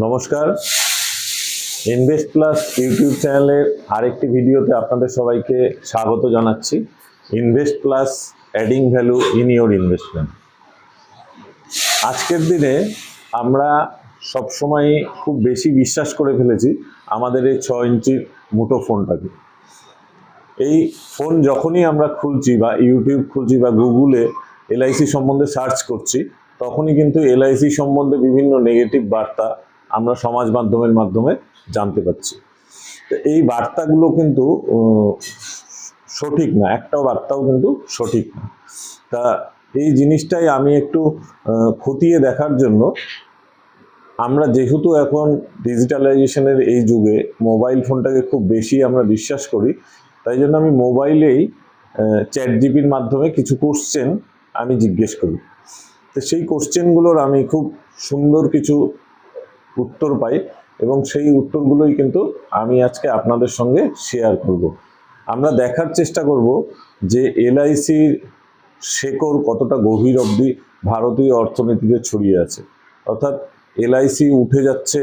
নমস্কার, invest plus YouTube চ্যানেলের আরেকটি ভিডিওতে আপনাদের সবাইকে স্বাগত জানাচ্ছি। Invest plus adding value in your investment. আজকের দিনে আমরা সবসময় খুব বেশি বিশ্বাস করে ফেলেছি আমাদের এই 6 ইঞ্চির মুঠো ফোনটাকে। এই ফোন যখনই আমরা খুলছি বা ইউটিউব খুলছি বা গুগলে এলআইসি সম্বন্ধে সার্চ করছি, তখনই কিন্তু এলআইসি সম্বন্ধে বিভিন্ন নেগেটিভ বার্তা আমরা সমাজ মাধ্যমের মাধ্যমে জানতে পারছি। তো এই বার্তাগুলো কিন্তু সঠিক না, একটাও বার্তাও কিন্তু সঠিক না। তা এই জিনিসটাই আমি একটু খতিয়ে দেখার জন্য, আমরা যেহেতু এখন ডিজিটালাইজেশনের এই যুগে মোবাইল ফোনটাকে খুব বেশি আমরা বিশ্বাস করি, তাই জন্য আমি মোবাইলেই চ্যাট জিপির মাধ্যমে কিছু কোশ্চেন আমি জিজ্ঞেস করি। তো সেই কোশ্চেনগুলোর আমি খুব সুন্দর কিছু উত্তর পাই এবং সেই উত্তরগুলোই কিন্তু আমি আজকে আপনাদের সঙ্গে শেয়ার করব। আমরা দেখার চেষ্টা করব যে এলআইসির শেকড় কতটা গভীর অবধি ভারতীয় অর্থনীতিতে ছড়িয়ে আছে। অর্থাৎ এলআইসি উঠে যাচ্ছে,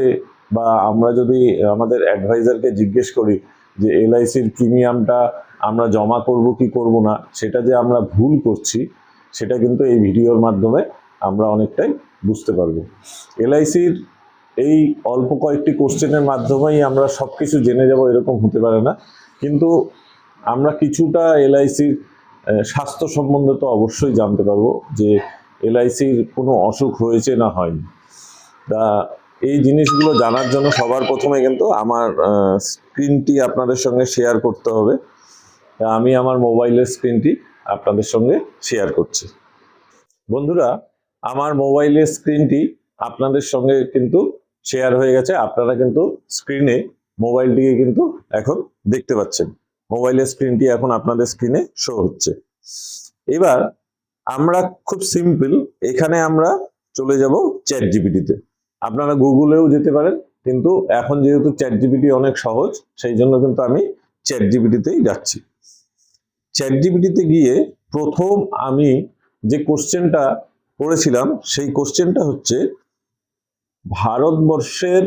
বা আমরা যদি আমাদের অ্যাডভাইজারকে জিজ্ঞেস করি যে এলআইসির প্রিমিয়ামটা আমরা জমা করব কি করব না, সেটা যে আমরা ভুল করছি, সেটা কিন্তু এই ভিডিওর মাধ্যমে আমরা অনেকটাই বুঝতে পারবো। এলআইসির এই অল্প কয়েকটি কোশ্চেনের মাধ্যমেই আমরা সব কিছু জেনে যাব এরকম হতে পারে না, কিন্তু আমরা কিছুটা এলআইসির স্বাস্থ্য সম্বন্ধে তো অবশ্যই জানতে পারবো যে এলআইসির কোনো অসুখ হয়েছে না হয়নি। তা এই জিনিসগুলো জানার জন্য সবার প্রথমে কিন্তু আমার স্ক্রিনটি আপনাদের সঙ্গে শেয়ার করতে হবে। আমি আমার মোবাইলের স্ক্রিনটি আপনাদের সঙ্গে শেয়ার করছি। বন্ধুরা, আমার মোবাইলের স্ক্রিনটি আপনাদের সঙ্গে কিন্তু শেয়ার হয়ে গেছে। আপনারা কিন্তু স্ক্রিনে মোবাইলটিকে কিন্তু এখন দেখতে পাচ্ছেন। মোবাইলের স্ক্রিনটি এখন আপনাদের স্ক্রিনে শো হচ্ছে। এবার আমরা খুব সিম্পল, এখানে আমরা চলে যাব চ্যাট জিপিটিতে। আপনারা গুগলেও যেতে পারেন, কিন্তু এখন যেহেতু চ্যাট জিপিটি অনেক সহজ, সেই জন্য কিন্তু আমি চ্যাট জিপিটিতেই যাচ্ছি। চ্যাট জিপিটিতে গিয়ে প্রথম আমি যে কোশ্চেনটা করেছিলাম, সেই কোশ্চেনটা হচ্ছে ভারতবর্ষের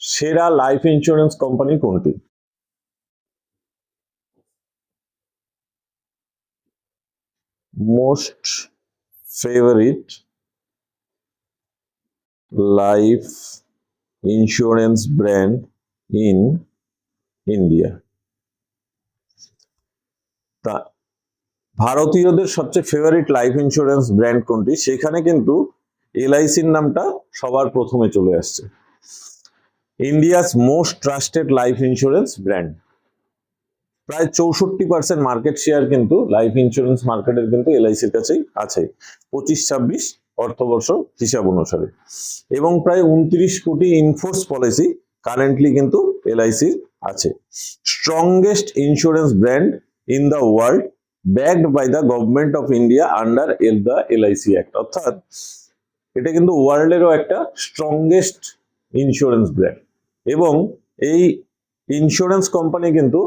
সেরা লাইফ ইন্স্যুরেন্স কোম্পানি কোনটি? Most favourite life insurance brand in India. তা ভারতীয়দের সবচেয়ে ফেভারিট লাইফ ইন্স্যুরেন্স ব্র্যান্ড কোনটি, সেখানে কিন্তু এলআইসির নামটা সবার প্রথমে চলে আসছে। India's most trusted life insurance brand. প্রায় 64% মার্কেট শেয়ার কিন্তু লাইফ ইন্স্যুরেন্স মার্কেটের কিন্তু এলআইসির কাছেই আছে 25-26 অর্থবর্ষ হিসাব অনুসারে, এবং প্রায় 29 কোটি ইনফোর্স পলিসি কারেন্টলি কিন্তু এলআইসির আছে। Strongest insurance brand in the world, backed by the government of India under the LIC act. অর্থাৎ এটা কিন্তু ওয়ার্ল্ডেরও একটা স্ট্রংগেস্ট ইন্স্যুরেন্স ব্র্যান্ড, এবং এই ইন্স্যুরেন্স কোম্পানি কিন্তু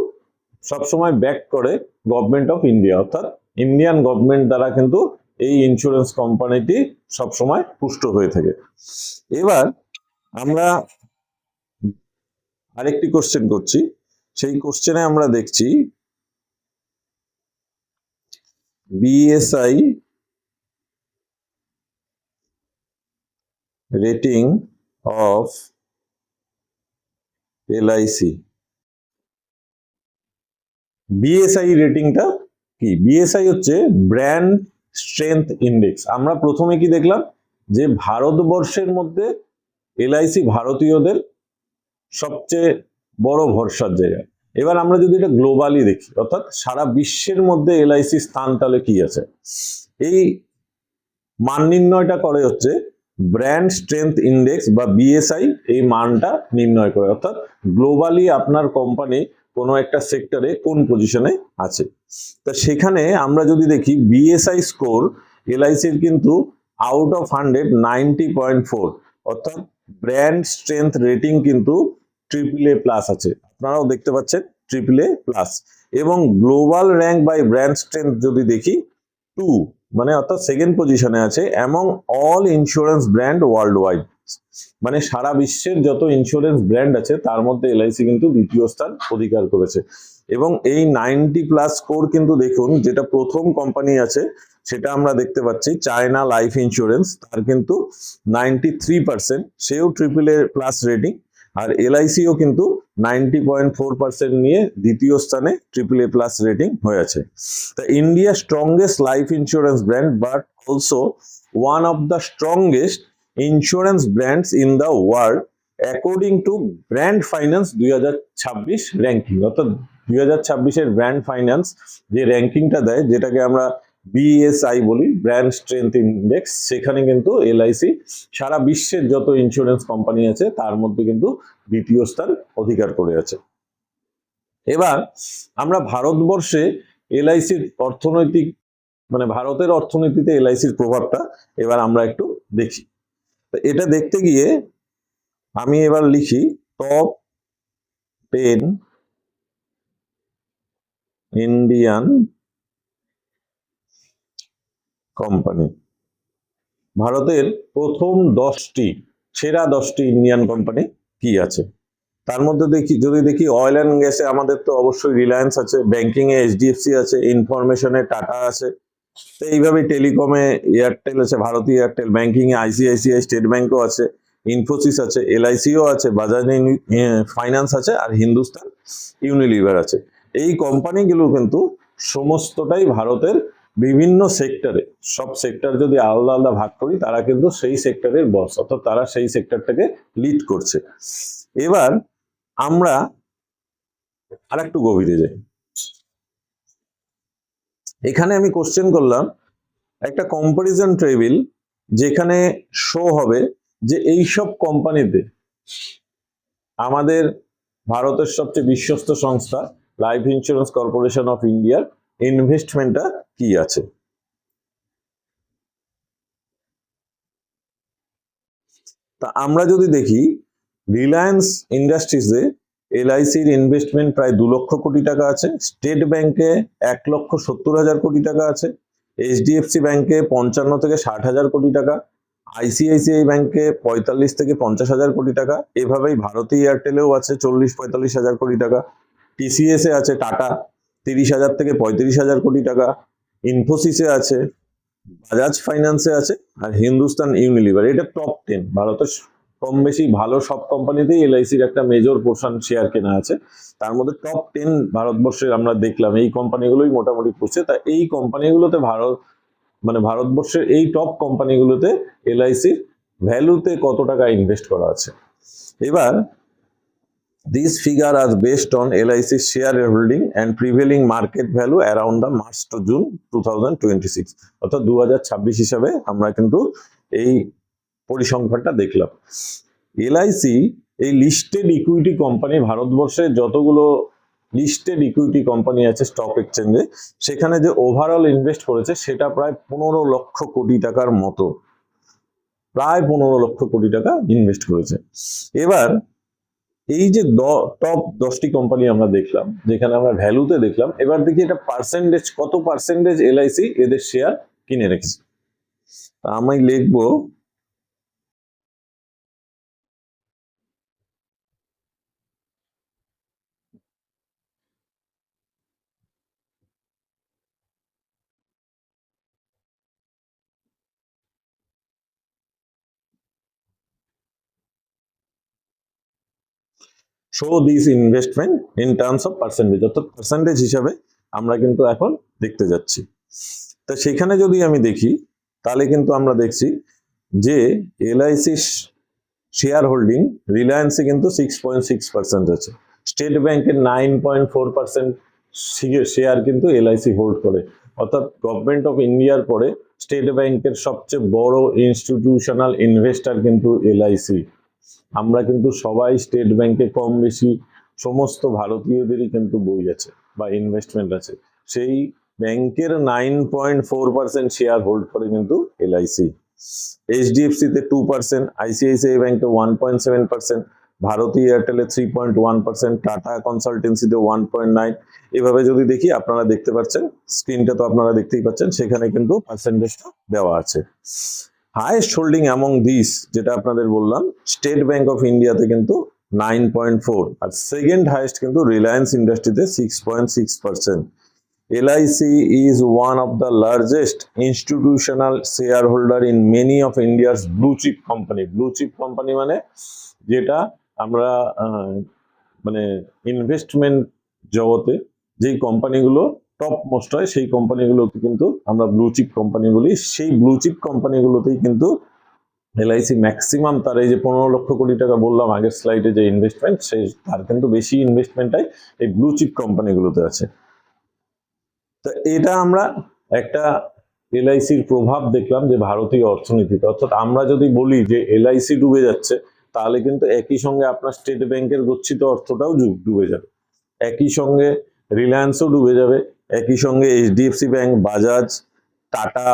সবসময় ব্যাক করে গভর্নমেন্ট অফ ইন্ডিয়া, অর্থাৎ ইন্ডিয়ান গভর্নমেন্ট দ্বারা কিন্তু এই ইন্স্যুরেন্স কোম্পানিটি সবসময় পুষ্ট হয়ে থাকে। এবার আমরা আরেকটি কোশ্চেন করছি। সেই কোশ্চেনে আমরা দেখছি BSI rating of LIC. BSI রেটিংটা কি? বিএসআই হচ্ছে ব্র্যান্ড স্ট্রেংথ ইন্ডেক্স। আমরা প্রথমে কি দেখলাম যে ভারতবর্ষের মধ্যে এলআইসি ভারতীয়দের সবচেয়ে বড় ভরসার জায়গা। এবার আমরা যদি এটা গ্লোবালি দেখি, অর্থাৎ সারা বিশ্বের মধ্যে এলআইসি স্থান তাহলে কি আছে, এই মান নির্ণয়টা করে হচ্ছে ব্র্যান্ড স্ট্রেংথ ইন্ডেক্স বা বিএসআই। এই মানটা নির্ণয় করে, অর্থাৎ গ্লোবালি আপনার কোম্পানি কোনো একটা সেক্টরে কোন পজিশনে আছে। তা সেখানে আমরা যদি দেখি বিএসআই স্কোর এলআইসির কিন্তু আউট অফ 100 90.4, অর্থাৎ ব্র্যান্ড স্ট্রেংথ রেটিং কিন্তু AAA+ আছে। আপনারাও দেখতে পাচ্ছেন AAA+, এবং global rank by brand strength যদি দেখি 2, মানে অর্থাৎ সেকেন্ড পজিশনে আছে among all insurance brand worldwide. মানে সারা বিশ্বের যত ইন্স্যুরেন্স ব্র্যান্ড আছে তার মধ্যে এলআইসি কিন্তু দ্বিতীয় স্থান অধিকার করেছে। এবং এই 90+ স্কোর কিন্তু দেখুন, যেটা প্রথম কোম্পানি আছে সেটা আমরা দেখতে পাচ্ছি চায়না লাইফ ইন্স্যুরেন্স, তার কিন্তু 93%, সেও AAA+ রেটিং। আর এলআইসিও কিন্তু 90.4% নিয়ে দ্বিতীয় স্থানে AAA+ রেটিং হয়ে আছে। তা India strongest life insurance brand, but also one of the strongest insurance brands in the world according to brand finance 2026 ranking. অর্থাৎ 2026-এর ব্র্যান্ড ফাইন্যান্স যে র্যাঙ্কিংটা দেয়, যেটাকে আমরা BSI বলি, ব্র্যান্ড স্ট্রেংথ ইন্ডেক্স, সেখানে কিন্তু এলআইসি সারা বিশ্বের যত ইন্স্যুরেন্স কোম্পানি আছে তার মধ্যে কিন্তু দ্বিতীয় স্থান অধিকার করে আছে। এবার আমরা ভারতবর্ষে এলআইসির অর্থনৈতিক, মানে ভারতের অর্থনীতিতে এলআইসির প্রভাবটা এবার আমরা একটু দেখি। এটা দেখতে গিয়ে আমি এবার লিখি টপ 10 ইন্ডিয়ান কোম্পানি। ভারতের প্রথম 10টি সেরা 10টি ইন্ডিয়ান কোম্পানি কি আছে তার মধ্যে যদি দেখি অয়েল অ্যান্ড গ্যাসে আমাদের তো অবশ্যই রিলায়েন্স আছে, ব্যাংকিং এ HDFC আছে, ইনফরমেশনে টাটা আছে, তো এইভাবে টেলিকমে এয়ারটেল আছে, ভারতী এয়ারটেল, ব্যাংকিং এ ICICI স্টেট ব্যাংকও আছে, ইনফোসিস আছে, LICও আছে, বাজাজ ফাইন্যান্স আছে, আর হিন্দুস্তান ইউনিলিভার আছে। এই কোম্পানিগুলো কিন্তু সমস্তটাই ভারতের বিভিন্ন সেক্টরে, সব সেক্টর যদি আলাদা আলাদা ভাগ করি, তারা কিন্তু সেই সেক্টরের বস, অর্থাৎ তারা সেই সেক্টরটাকে লিড করছে। এবার আমরা আর একটু গভীরে যাই। এখানে আমি কোশ্চেন করলাম একটা কম্পারিজন টেবিল, যেখানে শো হবে যে এইসব কোম্পানিতে আমাদের ভারতের সবচেয়ে বিশ্বস্ত সংস্থা লাইফ ইন্স্যুরেন্স কর্পোরেশন অফ ইন্ডিয়ার ইনভেস্টমেন্টটা কি আছে। তা আমরা যদি দেখি, রিলায়েন্স ইন্ডাস্ট্রিজে এলআইসির ইনভেস্টমেন্ট প্রায় 2 লক্ষ কোটি টাকা আছে, স্টেট ব্যাংকে 1,70,000 কোটি টাকা আছে, HDFC ব্যাংকে 55 থেকে 60,000 কোটি টাকা, ICICI ব্যাংকে 45 থেকে 50,000 কোটি টাকা, এভাবেই ভারতী এয়ারটেলেও আছে 40-45,000 কোটি টাকা, TCS এ আছে টাটা 30,000 থেকে 35,000 কোটি টাকা, ইনফোসিসে আছে, বাজাজ ফাইন্যান্সে আছে, আর হিন্দুস্তান ইউনিলিভার। এটা টপ 10 ভারতের কম বেশি ভালো সব কোম্পানিতেই এলআইসির একটা মেজর পোর্শন শেয়ার কেনা আছে। তার মধ্যে টপ 10 ভারতবর্ষের আমরা দেখলাম এই কোম্পানিগুলোই মোটামুটি পড়ছে। তা এই কোম্পানিগুলোতে ভারতবর্ষের এই টপ কোম্পানিগুলোতে এলআইসির ভ্যালুতে কত টাকা ইনভেস্ট করা আছে। এবার these figures are based on LIC's share holding and prevailing market value around the March to June 2026, অর্থাৎ 2026 হিসাবে আমরা কিন্তু এই পরিসংখ্যানটা দেখলাম। এলআইসি এই লিস্টেড ইকুইটি কোম্পানি, ভারতবর্ষে যতগুলো লিস্টেড ইকুইটি কোম্পানি আছে স্টক এক্সচেঞ্জে, সেখানে যে ওভারঅল ইনভেস্ট করেছে সেটা প্রায় 15 লক্ষ কোটি টাকার মতো, প্রায় 15 লক্ষ কোটি টাকা ইনভেস্ট করেছে। এবার এই যে টপ 10টি কোম্পানি আমরা দেখলাম, যেখানে আমরা ভ্যালুতে দেখলাম, এবার দেখি এটা পার্সেন্টেজ, কত পার্সেন্টেজ এলআইসি এদের শেয়ার কিনে রেখেছে। আমি লিখবো show this investment in terms of percentage, অর্থাৎ পার্সেন্টেজ হিসাবে আমরা কিন্তু এখন দেখতে যাচ্ছি। তা সেখানে যদি আমি দেখি, তাহলে কিন্তু আমরা দেখছি যে এলআইসি শেয়ার হোল্ডিং রিলায়েন্সে কিন্তু 6.6% আছে, স্টেট ব্যাংকের 9.4% শেয়ার কিন্তু এলআইসি হোল্ড করে, অর্থাৎ গভর্নমেন্ট অফ ইন্ডিয়ার পরে স্টেট ব্যাংকের সবচেয়ে বড় ইনস্টিটিউশনাল ইনভেস্টার কিন্তু এলআইসি। আমরা কিন্তু সবাই স্টেট ব্যাংকে কম বেশি সমস্ত ভারতীয়দেরই কিন্তু বই আছে বা ইনভেস্টমেন্ট আছে, সেই ব্যাংকের 9.4% শেয়ার হোল্ড করে কিন্তু এলআইসি। HDFC তে 2%, ICICI ব্যাংকে 1.7%, ভারতী এয়ারটেলে 3.1%, টাটা কনসালটেন্সিতে 1.9। এভাবে যদি দেখি, আপনারা দেখতে পাচ্ছেন স্ক্রিনটা, তো আপনারা দেখতেই পাচ্ছেন সেখানে কিন্তু পার্সেন্টেজটা দেওয়া আছে। হাইয়েস্ট হোল্ডিং অ্যামং দিস যেটা আপনাদের বললাম, স্টেট ব্যাংক অফ ইন্ডিয়াতে কিন্তু 9.4, আর সেকেন্ড হাইয়েস্ট কিন্তু রিলায়েন্স ইন্ডাস্ট্রিতে 6.6%। LIC is one of the largest institutional shareholder in many of India's blue chip company. Blue chip company মানে যেটা আমরা মানে ইনভেস্টমেন্ট জগতে যেই কোম্পানিগুলো টপ মোস্ট হয় সেই কোম্পানিগুলোকে কিন্তু আমরা ব্লু চিপ কোম্পানি বলি। সেই ব্লু চিপ কোম্পানিগুলোতেই কিন্তু LIC ম্যাক্সিমাম তার এই যে 15 লক্ষ কোটি টাকা বললাম আগের স্লাইডে যে ইনভেস্টমেন্ট, সেই তার কিন্তু বেশি ইনভেস্টমেন্টটাই এই ব্লু চিপ কোম্পানিগুলোতে আছে। তো এটা আমরা একটা LICর প্রভাব দেখলাম যে ভারতীয় অর্থনীতিতে, অর্থাৎ আমরা যদি বলি যে LIC ডুবে যাচ্ছে, তাহলে কিন্তু একই সঙ্গে আপনার স্টেট ব্যাংকের গচ্ছিত অর্থটাও ডুবে যাবে, একই সঙ্গে রিলায়েন্সও ডুবে যাবে, একই সঙ্গে HDFC bank, Bajaj, tata,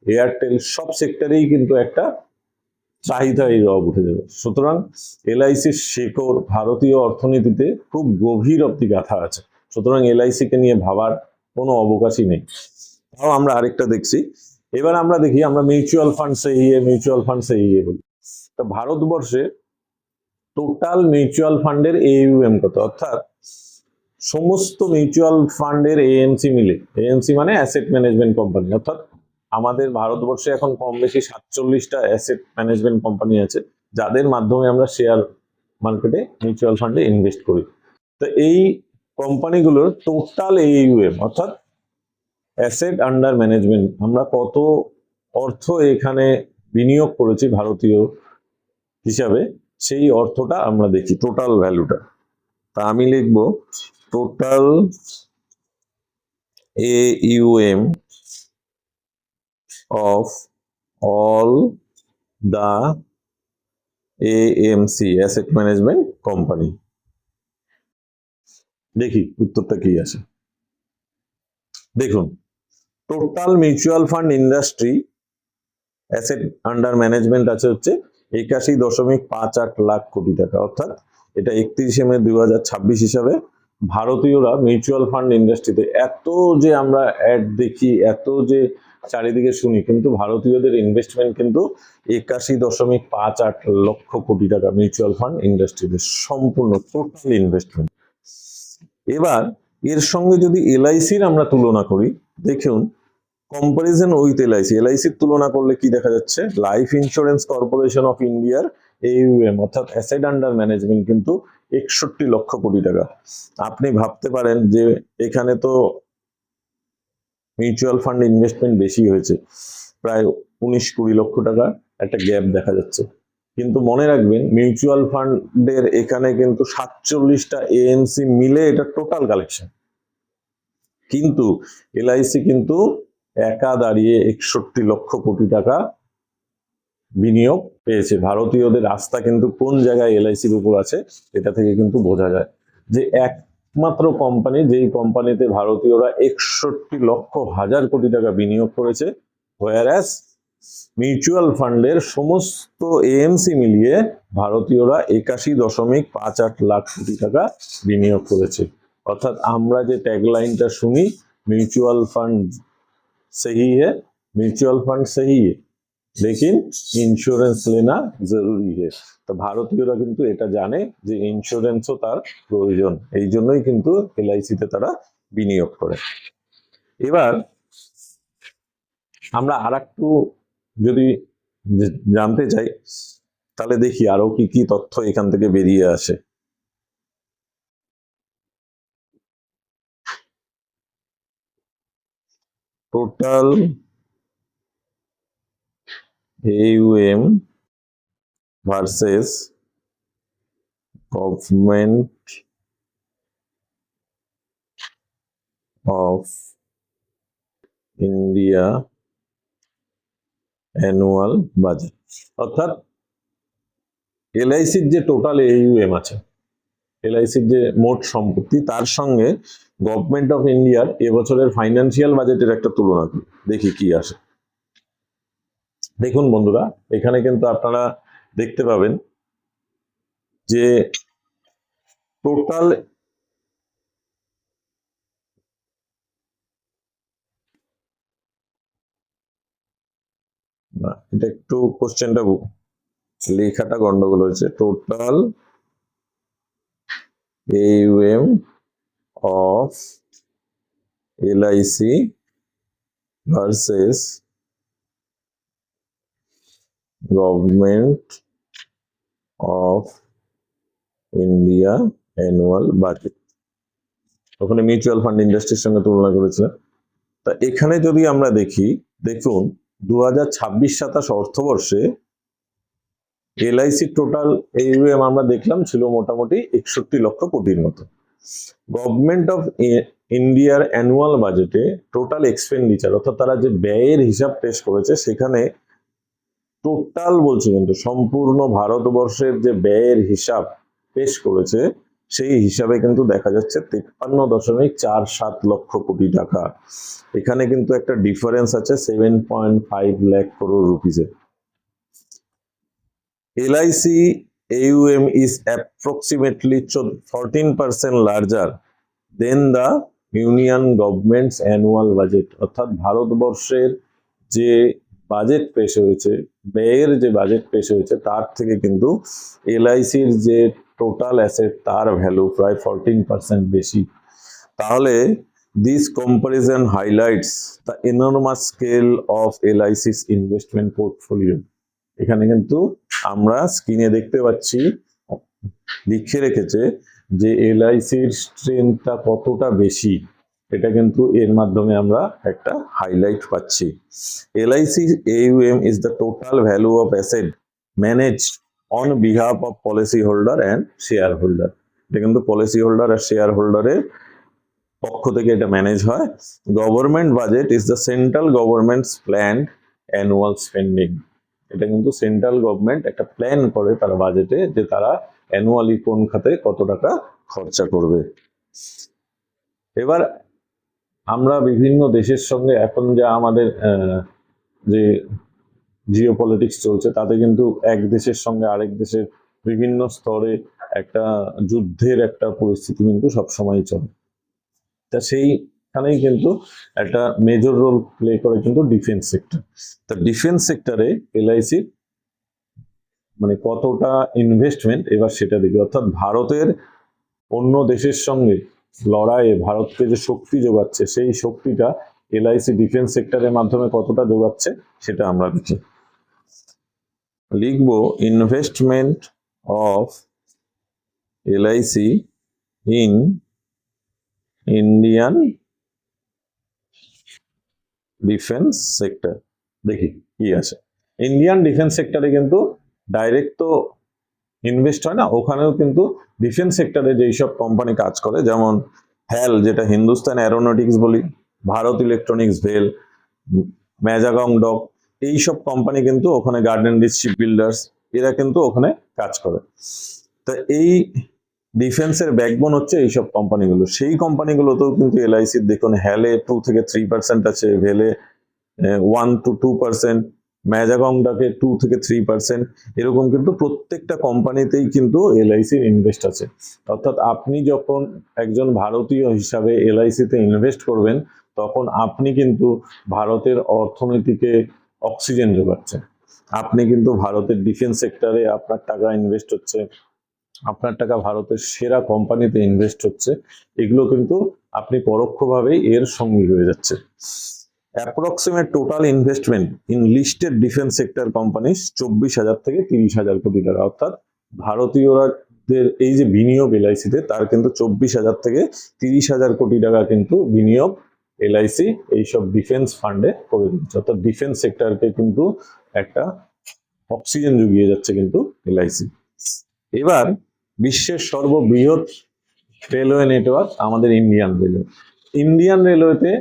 Airtel সব সেক্টরেই কিন্তু একটা চাহিদাই রব উঠে যাবে। সুতরাং LICর শেকড় ভারতীয় অর্থনীতিতে খুব গভীর অব্দি গাঁথা আছে। সুতরাং LICকে নিয়ে ভাবার কোনো অবকাশই নেই। তাও আমরা আরেকটা দেখছি, এবার আমরা দেখি আমরা মিউচুয়াল ফান্ড সেই বলি। তো ভারতবর্ষে টোটাল মিউচুয়াল ফান্ডের AUM কত, অর্থাৎ সমস্ত মিউচুয়াল ফান্ডের ANC মিলে, ANC মানে অ্যাসেট ম্যানেজমেন্ট কোম্পানি, অর্থাৎ আমাদের ভারতবর্ষে এখন কম বেশি 47টা অ্যাসেট ম্যানেজমেন্ট কোম্পানি আছে যাদের মাধ্যমে আমরা শেয়ার মার্কেটে মিউচুয়াল ফান্ডে ইনভেস্ট করি। তো এই কোম্পানিগুলোর টোটাল AUM অর্থাৎ অ্যাসেট আন্ডার ম্যানেজমেন্ট, আমরা কত অর্থ এখানে বিনিয়োগ করেছি ভারতীয় হিসাবে, সেই অর্থটা আমরা দেখি, টোটাল ভ্যালুটা। তা আমি লিখব total AUM of all the AMC asset management company. দেখি উত্তরটা কি আসে। দেখুন, total mutual fund industry asset under management আছে হচ্ছে 81.58 লাখ কোটি টাকা, অর্থাৎ এটা 31 মে 2026 হিসাবে ভারতীয়রা মিউচুয়াল ফান্ড ইন্ডাস্ট্রিতে, এত যে আমরা অ্যাড দেখি, এত যে চারিদিকে শুনি, কিন্তু ভারতীয়দের ইনভেস্টমেন্ট কিন্তু 81.58 লক্ষ কোটি টাকা মিউচুয়াল ফান্ড ইন্ডাস্ট্রিতে, সম্পূর্ণ টোটাল ইনভেস্টমেন্ট। এবার এর সঙ্গে যদি LICর আমরা তুলনা করি, দেখুন কম্পারিজন উইথ LICর তুলনা করলে কি দেখা যাচ্ছে, লাইফ ইন্স্যুরেন্স কর্পোরেশন অফ ইন্ডিয়ার AUM অর্থাৎ অ্যাসেট আন্ডার ম্যানেজমেন্ট কিন্তু 61 লক্ষ কোটি টাকা। আপনি ভাবতে পারেন যে এখানে তো মিউচুয়াল ফান্ড ইনভেস্টমেন্ট বেশি হয়েছে, প্রায় 19-20 লক্ষ টাকা একটা গ্যাপ দেখা যাচ্ছে। কিন্তু মনে রাখবেন মিউচুয়াল ফান্ডের এখানে কিন্তু 47টা ANC মিলে এটা টোটাল কালেকশন, কিন্তু LIC কিন্তু একা দাঁড়িয়ে 61 লক্ষ কোটি টাকা বিনিয়োগ পেয়েছে। ভারতীয়দের আস্থা কিন্তু কোন জায়গায় LICর উপর আছে এটা থেকে কিন্তু বোঝা যায় যে একমাত্র কোম্পানি যেই কোম্পানিতে ভারতীয়রা 61 লক্ষ হাজার কোটি টাকা বিনিয়োগ করেছে, হোয়ারএস মিউচুয়াল ফান্ডের সমস্ত AMC মিলিয়ে ভারতীয়রা 81.58 লাখ কোটি টাকা বিনিয়োগ করেছে। অর্থাৎ আমরা যে ট্যাগলাইনটা শুনি, মিউচুয়াল ফান্ড सही है, म्यूचुअल फंड सही है, लेकिन ইন্স্যুরেন্স লেনা জরুরি है। তো ভারতীয়রা কিন্তু এটা জানে যে ইন্স্যুরেন্সও তার প্রয়োজন, এই জন্যই কিন্তু LICতে তারা বিনিয়োগ করে। এবার আমরা আরেকটু যদি জানতে চাই, তাহলে দেখি আরো কি কি তথ্য এখান থেকে বেরিয়ে আসে। Total AUM versus government of India annual budget, অর্থাৎ LICর যে টোটাল AUM আছে, LICর যে মোট সম্পত্তি, তার সঙ্গে গভর্নমেন্ট অফ ইন্ডিয়ার এবছরের ফাইন্যান্সিয়াল বাজেটের একটা তুলনা করি, দেখি কি আসে। দেখুন বন্ধুরা, এখানে কিন্তু আপনারা দেখতে পাবেন যে টোটাল না, এটা একটু কোশ্চেনটা লেখাটা গন্ডগোল হয়েছে। Total AUM of LIC versus government of India annual budget, ওখানে মিউচুয়াল ফান্ড ইন্ডাস্ট্রির সঙ্গে তুলনা করেছে। তা এখানে যদি আমরা দেখি, দেখুন 2026-27 অর্থবর্ষে LIC টোটাল AUM আমরা দেখলাম ছিল মোটামুটি 61 লক্ষ কোটির মতো। গভর্নমেন্ট অফ ইন্ডিয়ার অ্যানুয়াল বাজেটে টোটাল এক্সপেন্ডিচার, অর্থাৎ তারা যে ব্যয়ের হিসাব পেশ করেছে, সেখানে টোটাল বলছে কিন্তু সম্পূর্ণ ভারতবর্ষের যে ব্যয়ের হিসাব পেশ করেছে, সেই হিসাবে কিন্তু দেখা যাচ্ছে 53.47 লক্ষ কোটি টাকা। এখানে কিন্তু একটা ডিফারেন্স আছে 7.5 lakh crore রুপিসের। LIC AUM is approximately 14% larger than the union government's annual budget, অর্থাৎ ভারতবর্ষের যে বাজেট পেশ হয়েছে, ব্যয়ের যে বাজেট পেশ হয়েছে, তার থেকে কিন্তু LICর যে টোটাল অ্যাসেট তার ভ্যালু প্রায় 14% বেশি। তাহলে this comparison highlights the enormous scale of LIC's investment portfolio. এখানে কিন্তু আমরা স্ক্রিনে দেখতে পাচ্ছি লিখে রেখেছে যে LICর স্ট্রেংথটা কতটা বেশি, এটা কিন্তু এর মাধ্যমে আমরা একটা হাইলাইট পাচ্ছি। LIC AUM is the total value of asset managed on behalf of policy holder and shareholder। এটা কিন্তু পলিসি হোল্ডার আর শেয়ার হোল্ডারের পক্ষ থেকে এটা ম্যানেজ হয়। Government budget is the central government's planned annual spending. এটা কিন্তু সেন্ট্রাল গভর্নমেন্ট একটা প্ল্যান করে তার বাজেটে, যে তারা অ্যানুয়ালি কোন খাতে কত টাকা খরচা করবে। এবার আমরা বিভিন্ন দেশের সঙ্গে এখন যা আমাদের যে জিওপলিটিক্স চলছে, তাতে কিন্তু এক দেশের সঙ্গে আরেক দেশের বিভিন্ন স্তরে একটা যুদ্ধের একটা পরিস্থিতি কিন্তু সবসময় চলে। তা সেইখানেই কিন্তু একটা মেজর রোল প্লে করে কিন্তু ডিফেন্স সেক্টর। তা ডিফেন্স সেক্টরে LIC মানে কতটা ইনভেস্টমেন্ট, এবার সেটা দেখি। অর্থাৎ ভারতের অন্য দেশের সঙ্গে লড়াইয়ে ভারতকে যে শক্তি যোগাচ্ছে, সেই শক্তিটা LIC ডিফেন্স সেক্টরের মাধ্যমে কতটা যোগাচ্ছে সেটা আমরা দেখি। লিখব investment of LIC in Indian defence sector. দেখি কি আছে। ইন্ডিয়ান ডিফেন্স সেক্টরে কিন্তু ডাইরেক্ট তো ইনভেস্ট হয় না, ওখানেও কিন্তু ডিফেন্স সেক্টরে যেই সব কোম্পানি কাজ করে, যেমন হ্যাল, যেটা হিন্দুস্তান অ্যারোনটিক্স বলি, ভারত ইলেকট্রনিক্স, ভেল, ম্যাজাগং ডক, এইসব কোম্পানি কিন্তু ওখানে, গার্ডেন রিচ শিপ বিল্ডার্স, এরা কিন্তু ওখানে কাজ করে। তা এই ডিফেন্সের ব্যাকবোন হচ্ছে এইসব কোম্পানিগুলো। সেই কোম্পানিগুলোতেও কিন্তু LICর দেখুন, হ্যালে 2 থেকে 3% আছে, ভেলে 1 to 2%, ম্যাজাগংডাকে 2 থেকে 3%, এরকম কিন্তু প্রত্যেকটা কোম্পানিতেই কিন্তু LICর ইনভেস্ট আছে। অর্থাৎ আপনি যখন একজন ভারতীয় হিসাবে LICতে ইনভেস্ট করবেন, তখন আপনি কিন্তু ভারতের অর্থনীতিকে অক্সিজেন যোগাচ্ছেন। আপনি কিন্তু ভারতের ডিফেন্স সেক্টরে আপনার টাকা ইনভেস্ট হচ্ছে, আপনার টাকা ভারতের সেরা কোম্পানিতে ইনভেস্ট হচ্ছে, এগুলো কিন্তু আপনি পরোক্ষভাবেই এর সঙ্গী হয়ে যাচ্ছে। Approximate total investment in listed defence sector companies 24,000 থেকে 30,000 কোটি টাকা। অর্থাৎ ভারতীয়দের এই যে বিনিয়োগ LICতে, তার কিন্তু 24,000 থেকে 30,000 কোটি টাকা কিন্তু বিনিয়োগ LIC এইসব ডিফেন্স ফান্ডে করে দিচ্ছে। অর্থাৎ ডিফেন্স সেক্টরকে কিন্তু একটা অক্সিজেন জুগিয়ে যাচ্ছে কিন্তু LIC। এবার বিশ্বের সর্ববৃহৎ রেলওয়ে নেটওয়ার্ক আমাদের ইন্ডিয়ান রেলওয়ে। ইন্ডিয়ান রেলওয়েতে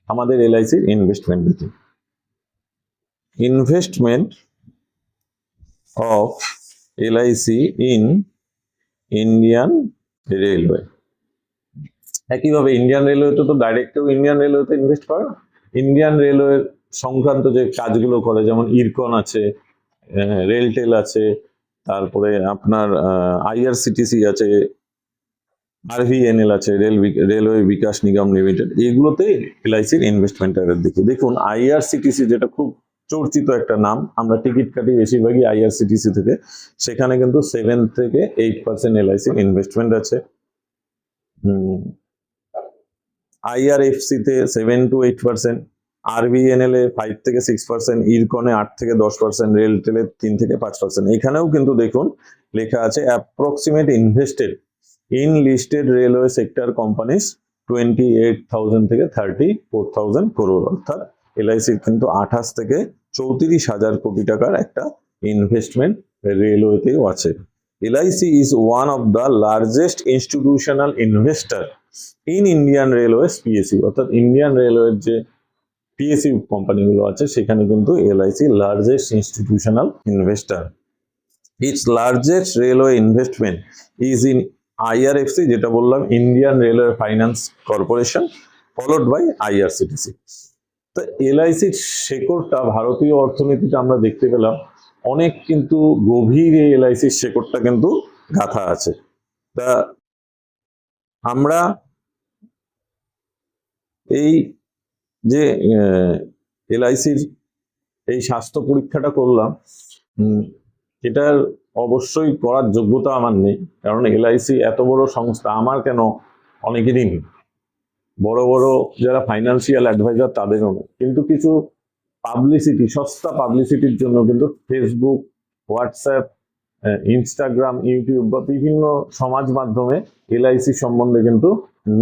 আমাদের LICর ইনভেস্টমেন্ট দেখি। Investment of LIC in Indian railway. একইভাবে ইন্ডিয়ান রেলওয়েতে তো ডাইরেক্ট কেউ ইন্ডিয়ান রেলওয়েতে ইনভেস্ট করে না। ইন্ডিয়ান রেলওয়ে সংক্রান্ত যে কাজগুলো করে, যেমন ইরকন আছে, রেলটেল আছে, তারপরে আপনার IRCTC আছে, RVNL আছে, রেলওয়ে বিকাশ নিগম লিমিটেড, এগুলোতে LICর ইনভেস্টমেন্ট দেখি। দেখুন IRCTC যেটা খুব চর্চিত একটা নাম, আমরা টিকিট কাটি বেশিরভাগই আইআরসিটিসি থেকে, সেখানে কিন্তু 7 থেকে 8% এলআইসি ইনভেস্টমেন্ট আছে। আইআরএফসি তে 7 to 8%, আরবিএনএল এ 5 থেকে 6%, ইরকনে 8 থেকে 10%, রেলটেলে 3 থেকে 5%। এখানেও কিন্তু দেখুন লেখা আছে approximate invested in listed railway sector companies 28,000 থেকে 34,000 crore, অর্থাৎ এলআইসির কিন্তু 28 থেকে 34,000 কোটি টাকার একটা ইনভেস্টমেন্ট রেলওয়েতেও আছে। LIC is one of the largest institutional investor in Indian railways PSU, অর্থাৎ ইন্ডিয়ান রেলওয়ের যে পিএসইউ কোম্পানিগুলো আছে সেখানে কিন্তু LIC largest institutional investor. Its largest railway investment is in IRFC, যেটা বললাম Indian railway finance corporation, followed by IRCTC. তো এলআইসির শেকড়টা ভারতীয় অর্থনীতিতে আমরা দেখতে পেলাম অনেক কিন্তু গভীরে এলআইসির শেকড়টা কিন্তু গাঁথা আছে। তা আমরা এই যে এলআইসির এই স্বাস্থ্য পরীক্ষাটা করলাম, এটার অবশ্যই করার যোগ্যতা আমার নেই, কারণ এলআইসি এত বড় সংস্থা, আমার কেন অনেকেরই নেই, বড় বড় যারা ফাইন্যান্সিয়াল অ্যাডভাইজার তাদেরও নেই, কিন্তু কিছু পাবলিসিটি, সস্তা পাবলিসিটির জন্য কিন্তু ফেসবুক, হোয়াটসঅ্যাপ, ইনস্টাগ্রাম, ইউটিউব বা বিভিন্ন সমাজ মাধ্যমে এলআইসি সম্বন্ধে কিন্তু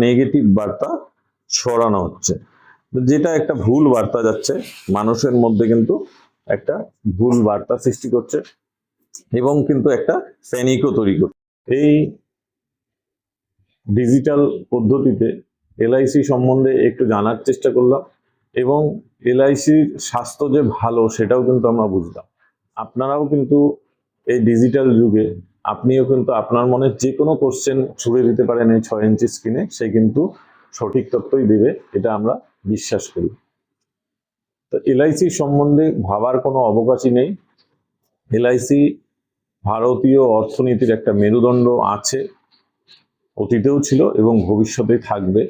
নেগেটিভ বার্তা ছড়ানো হচ্ছে, যেটা একটা ভুল বার্তা যাচ্ছে মানুষের মধ্যে, কিন্তু একটা ভুল বার্তা সৃষ্টি করছে এবং কিন্তু একটা প্যানিকও তৈরি করছে। এই ডিজিটাল পদ্ধতিতে এলআইসি সম্বন্ধে একটু জানার চেষ্টা করলাম এবং এলআইসির স্বাস্থ্য যে ভালো সেটাও কিন্তু আমরা বুঝলাম। আপনারাও কিন্তু এই ডিজিটাল যুগে আপনিও কিন্তু আপনার মনে যে কোনো কোশ্চেন ছুড়ে দিতে পারেন এই 6 ইঞ্চি স্ক্রিনে, সে কিন্তু সঠিক তথ্যই দেবে, এটা আমরা বিশ্বাস করি। তো এলআইসি সম্বন্ধে ভাবার কোনো অবকাশই নেই। এলআইসি ভারতীয় অর্থনীতির একটা মেরুদণ্ড আছে, অতীতেও ছিল এবং ভবিষ্যতে থাকবে,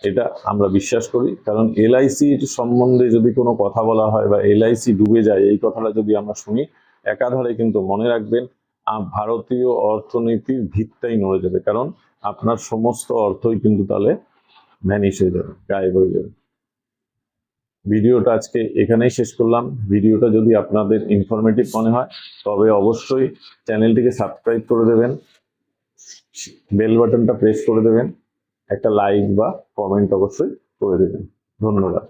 এটা আমরা বিশ্বাস করি। কারণ এলআইসির সম্বন্ধে যদি কোনো কথা বলা হয় বা এলআইসি ডুবে যায় এই কথাটা যদি আমরা শুনি, একাধারে কিন্তু মনে রাখবেন ভারতীয় অর্থনীতির ভিতটাই নড়ে যাবে, কারণ আপনার সমস্ত অর্থই কিন্তু তাহলে ভ্যানিশ হয়ে যাবে, গায়েব হয়ে যাবে। ভিডিওটা আজকে এখানেই শেষ করলাম। ভিডিওটা যদি আপনাদের ইনফরমেটিভ মনে হয় তবে অবশ্যই চ্যানেলটিকে সাবস্ক্রাইব করে দেবেন, বেল বাটনটা প্রেস করে দেবেন, একটা লাইক বা কমেন্ট অবশ্যই করে দেবেন। ধন্যবাদ।